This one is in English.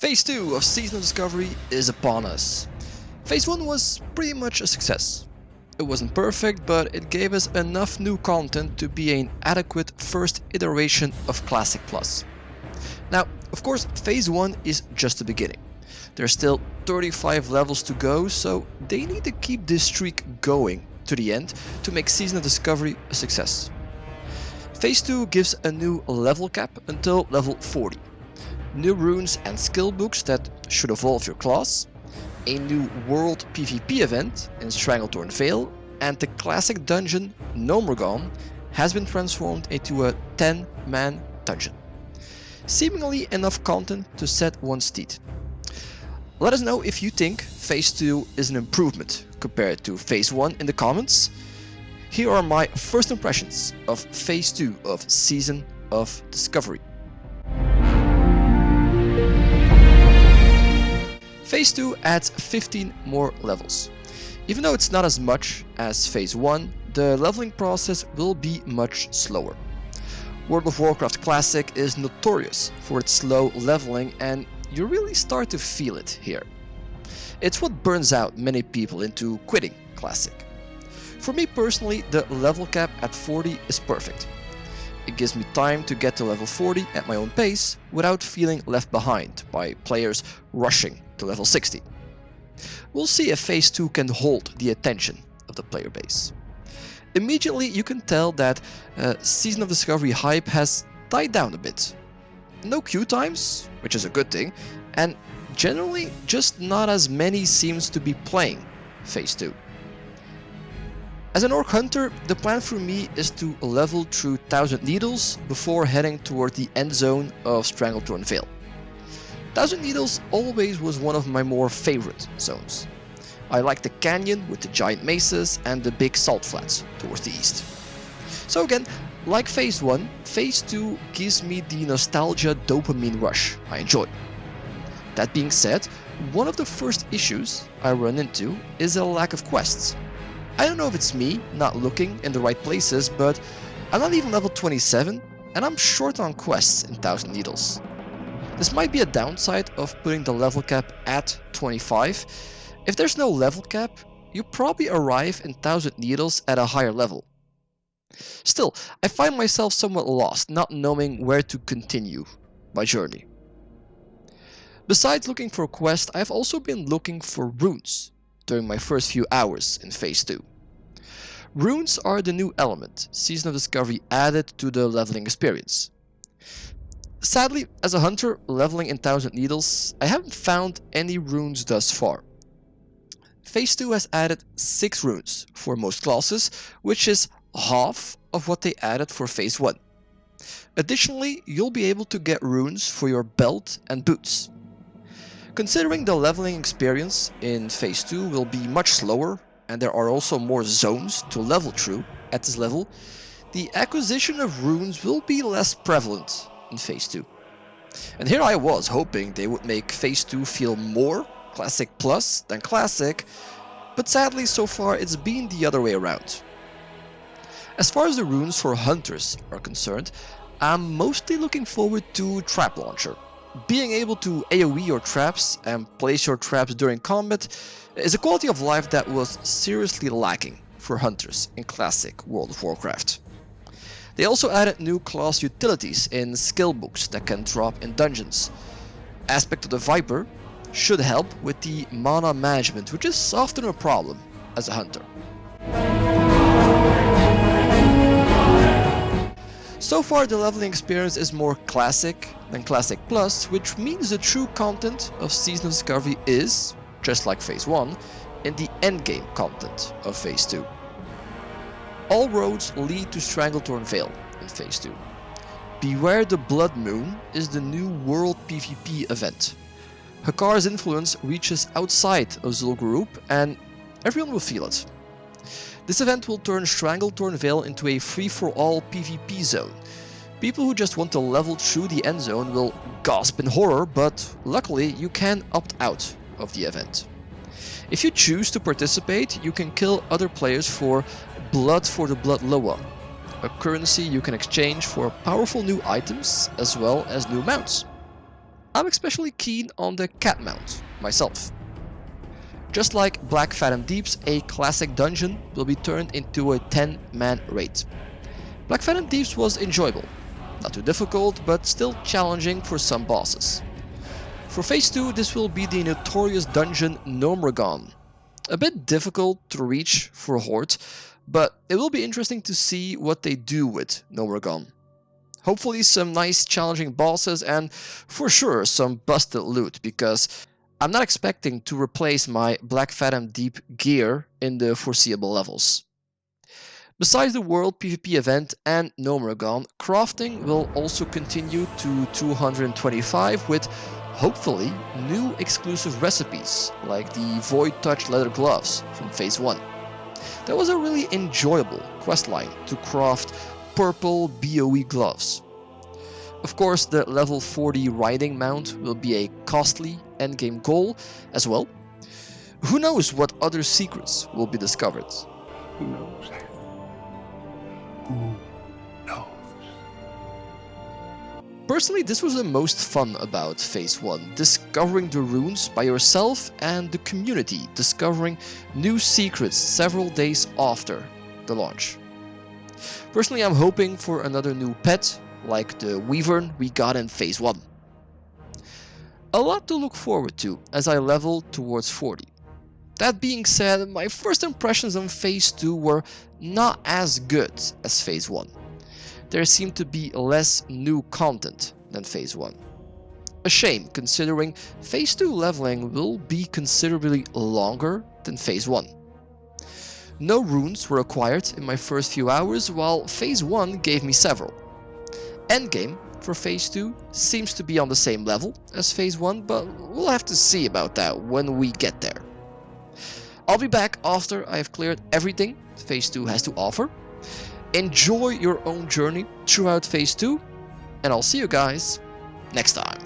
Phase 2 of Season of Discovery is upon us. Phase 1 was pretty much a success. It wasn't perfect, but it gave us enough new content to be an adequate first iteration of Classic Plus. Now, of course, Phase 1 is just the beginning. There's still 35 levels to go, so they need to keep this streak going to the end to make Season of Discovery a success. Phase 2 gives a new level cap until level 40. New runes and skill books that should evolve your class, a new World PvP event in Stranglethorn Vale, and the classic dungeon No More Gone has been transformed into a 10-man dungeon. Seemingly enough content to set one's teeth. Let us know if you think Phase 2 is an improvement compared to Phase 1 in the comments. Here are my first impressions of Phase 2 of Season of Discovery. Phase 2 adds 15 more levels. Even though it's not as much as Phase 1, the leveling process will be much slower. World of Warcraft Classic is notorious for its slow leveling, and you really start to feel it here. It's what burns out many people into quitting Classic. For me personally, the level cap at 40 is perfect. It gives me time to get to level 40 at my own pace without feeling left behind by players rushing to level 60. We'll see if Phase 2 can hold the attention of the player base. Immediately you can tell that Season of Discovery hype has died down a bit. No queue times, which is a good thing, and generally just not as many seems to be playing Phase 2. As an Orc Hunter, the plan for me is to level through 1000 Needles before heading toward the end zone of Stranglethorn Vale. 1000 Needles always was one of my more favorite zones. I like the canyon with the giant mesas and the big salt flats towards the east. So again, like Phase 1, Phase 2 gives me the nostalgia dopamine rush I enjoy. That being said, one of the first issues I run into is a lack of quests. I don't know if it's me not looking in the right places, but I'm not even level 27 and I'm short on quests in 1000 Needles. This might be a downside of putting the level cap at 25. If there's no level cap, you probably arrive in 1000 Needles at a higher level. Still, I find myself somewhat lost, not knowing where to continue my journey. Besides looking for quests, I've also been looking for runes during my first few hours in Phase 2. Runes are the new element Season of Discovery added to the leveling experience. Sadly, as a hunter leveling in 1000 Needles, I haven't found any runes thus far. Phase 2 has added 6 runes for most classes, which is half of what they added for Phase 1. Additionally, you'll be able to get runes for your belt and boots. Considering the leveling experience in Phase 2 will be much slower, and there are also more zones to level through at this level, the acquisition of runes will be less prevalent in Phase 2. And here I was hoping they would make Phase 2 feel more Classic Plus than Classic, but sadly so far it's been the other way around. As far as the runes for hunters are concerned, I'm mostly looking forward to Trap Launcher. Being able to AoE your traps and place your traps during combat is a quality of life that was seriously lacking for hunters in classic World of Warcraft. They also added new class utilities in skill books that can drop in dungeons. Aspect of the Viper should help with the mana management, which is often a problem as a hunter. So far the leveling experience is more Classic than Classic Plus, which means the true content of Season of Discovery is, just like Phase 1, in the endgame content of Phase 2. All roads lead to Stranglethorn Vale in Phase 2. Beware the Blood Moon is the new World PvP event. Hakar's influence reaches outside of Zul'Gurub and everyone will feel it. This event will turn Stranglethorn Vale into a free-for-all PvP zone. People who just want to level through the end zone will gasp in horror, but luckily you can opt out of the event. If you choose to participate, you can kill other players for Blood for the Blood Loa, a currency you can exchange for powerful new items as well as new mounts. I'm especially keen on the cat mount myself. Just like Blackfathom Deeps, a classic dungeon will be turned into a 10-man raid. Blackfathom Deeps was enjoyable, not too difficult, but still challenging for some bosses. For Phase 2, this will be the notorious dungeon Gnomeregan. A bit difficult to reach for a horde, but it will be interesting to see what they do with Gnomeregan. Hopefully some nice challenging bosses and for sure some busted loot, because I'm not expecting to replace my Blackfathom Deep gear in the foreseeable levels. Besides the World PvP event and Gnomeregan, crafting will also continue to 225 with hopefully new exclusive recipes like the Void Touch leather gloves from Phase 1. That was a really enjoyable questline to craft purple BOE gloves. Of course, the level 40 riding mount will be a costly endgame goal as well. Who knows what other secrets will be discovered? Who knows? Who knows? Personally, this was the most fun about Phase 1, discovering the runes by yourself and the community discovering new secrets several days after the launch. Personally, I'm hoping for another new pet, like the Wyvern we got in Phase 1. A lot to look forward to as I level towards 40. That being said, my first impressions on Phase 2 were not as good as Phase 1. There seemed to be less new content than Phase 1. A shame, considering Phase 2 leveling will be considerably longer than Phase 1. No runes were acquired in my first few hours, while Phase 1 gave me several. Endgame for Phase 2 seems to be on the same level as Phase 1, but we'll have to see about that when we get there. I'll be back after I have cleared everything Phase 2 has to offer. Enjoy your own journey throughout Phase 2, and I'll see you guys next time.